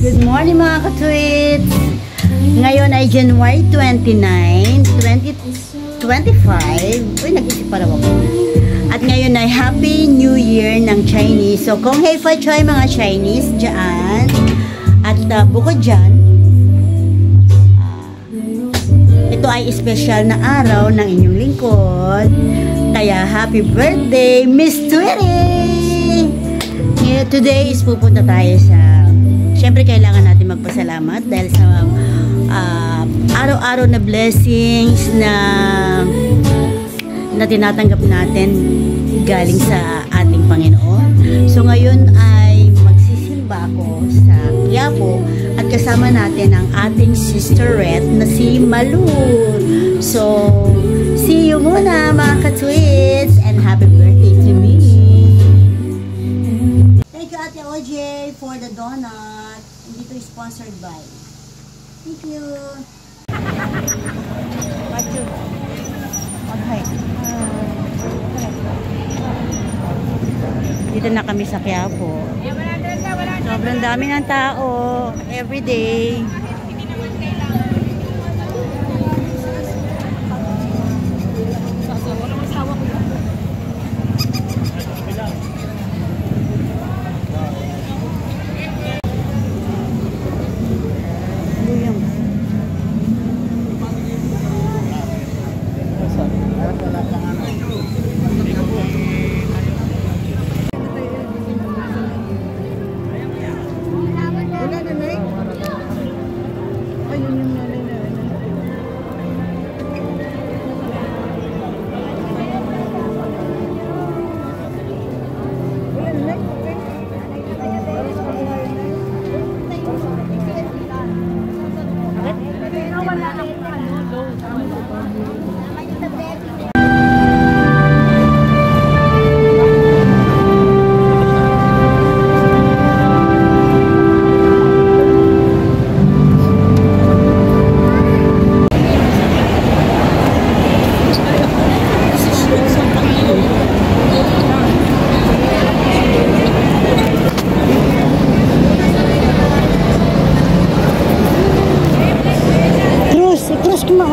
Good morning mga ka-tweets! Ngayon ay January 29, 2025. Uy, nag-isip pa raw ako. At ngayon ay Happy New Year ng Chinese. So, kung Hei Fai Choy mga Chinese dyan. At bukod dyan, ito ay special na araw ng inyong lingkod. Kaya happy birthday, Miss Tweety! Today is pupunta tayo sa... Siyempre kailangan natin magpasalamat dahil sa araw-araw na blessings na tinatanggap natin galing sa ating Panginoon. So ngayon ay magsisimba ako sa Quiapo at kasama natin ang ating sisterette na si Malu. So, see you muna mga ka-tweets and happy birthday to me. Thank you Ate OJ for the donut. Hindi to sponsored by. Thank you. Pacho. Okay. Dito na kami sa Quiapo. Sobrang dami ng tao. Everyday.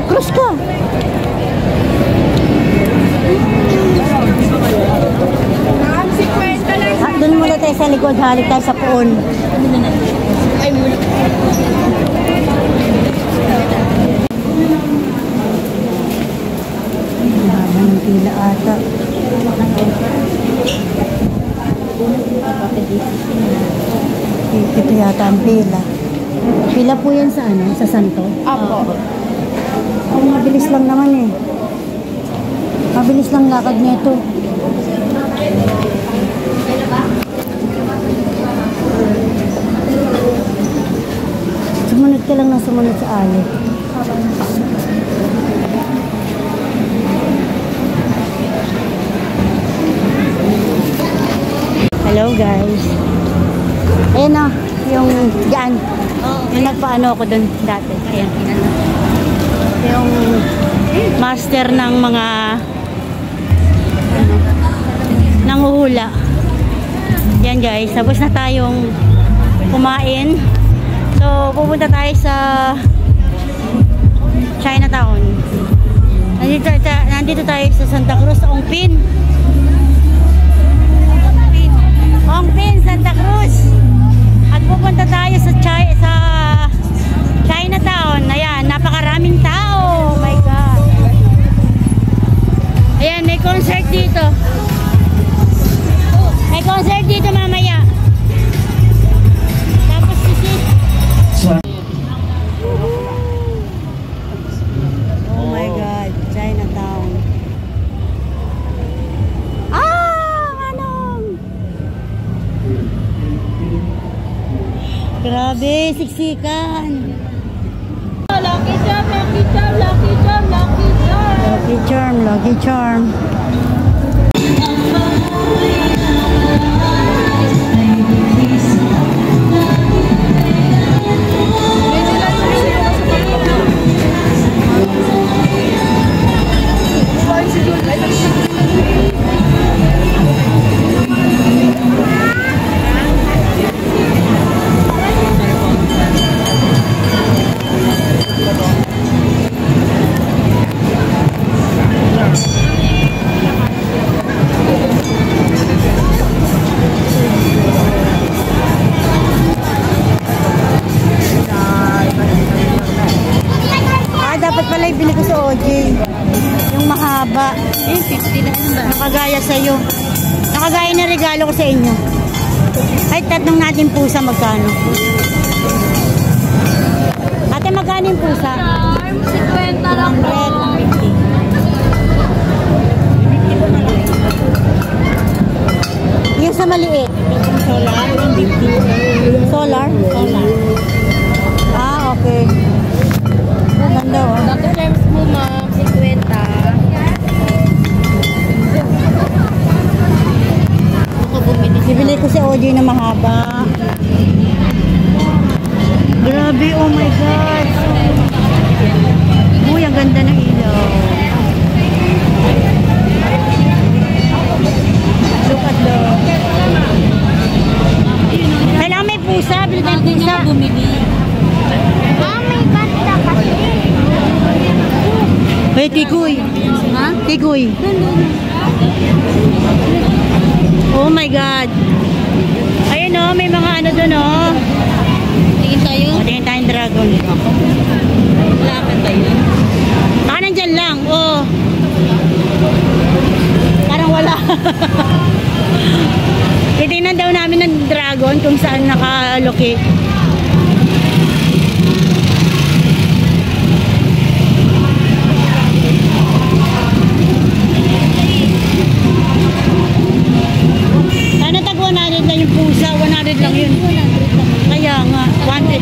Cross ka. Doon muna tayo sa likod, halik tayo sa puon. Ay, muna. Haba ng pila ata. Ito yata ang pila. Pila po yan sa ano? Sa Santo? Apo. Ay, mabilis lang naman eh. Mabilis lang lakad nito. Sumunod ka lang ng sumunod sa ali. Hello guys. Ayan o, yung dyan. Yung nagpaano ako dun dati. Ayan, inano. Yung master ng mga nanghuhula. Yan guys, tapos na tayong kumain. So pupunta tayo sa Chinatown. Nandito tayo sa Santa Cruz, Ongpin. Ongpin, Santa Cruz. At pupunta tayo sa Chinatown. Ayan, napakaraming tao. Oh my God. Ayan, may concert dito. May concert dito mamaya. Tapos oh my God, Chinatown. Grabe, siksikan. Lucky charm, lucky charm, lucky charm, lucky charm. Lucky charm, lucky charm. bibili ko sa OJ. Yung mahaba. 50 lang ba? Nakagaya sa'yo. Nakagaya na regalo ko sa inyo. Ay, tatlong natin pusa magkano? Ate, magkano yung pusa? 50 lang po. 100. Yung sa maliit. Solar, 150. Solar? Solar. Ah, okay. Maganda oh. Dr. James po ma'am, 50. Ako bumili. Bibili ko si OJ na mahaba. Grabe, oh my God. Uy, ang ganda ng ilaw. Look at the... Kailangan may pusa. Bili tayong pusa. Bumili. May bata kasi. Hey, Tikoy. Ha? Tikoy. Oh my God. Ayun oh, may mga ano doon oh. Tingin tayo. Tingin tayong dragon. Lapan tayo. Baka nandyan lang. Oh. Parang wala. Titingnan daw namin ng dragon kung saan nakalocate. Sana tag 100 lang yung pusa. 100 lang yun. Kaya nga, 100.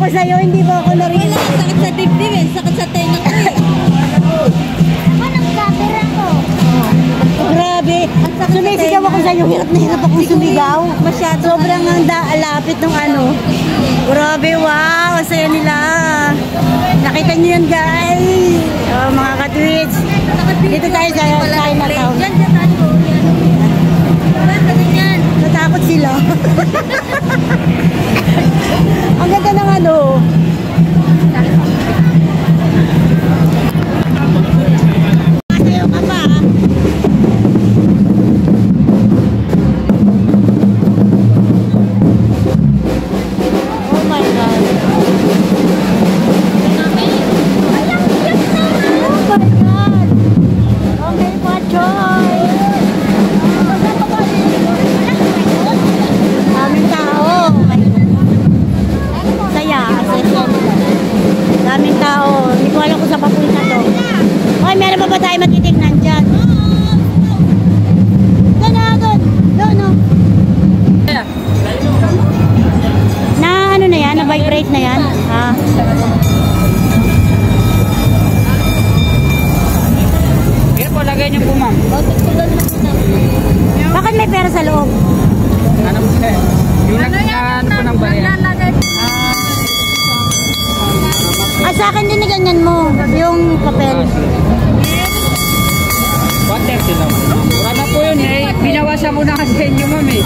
ako sa'yo, hindi mo ako narinig. Wala, sakit sa dibdib eh. Sakit sa tenga ko eh. Ako nagkapira ko. Grabe. Sumisigaw ako sa'yo. Hirap na hirap akong sumigaw. Masyado. Sobrang lapit ng ano. Grabe, wow. Ang saya nila. Nakita niyo yan, guys. Oh, mga ka-tweets. Dito tayo sa Chinatown. Yan, tayo. Yan. Natakot sila. Ang ganda ng ano. Masayo ka pa. Oh my God. Oh my God. Okay po, Choy. Daming tao. Saya. Daming tao. Hindi ko alam kung saan papunta to. Okay, meron pa ba tayo matitignan dyan? Doon na, doon. Doon, no. Na ano na yan? Na-vibrate na yan? Ha? niyo po, ma'am? Tutulad na po namin. Bakit may pera sa loob? Ano po siya? Yung ano po ng barya. Sa akin din ganyan mo, yung papel. 130 lang. Wala na po yun eh. Binawasan ko na kasi sa inyo, ma'am eh.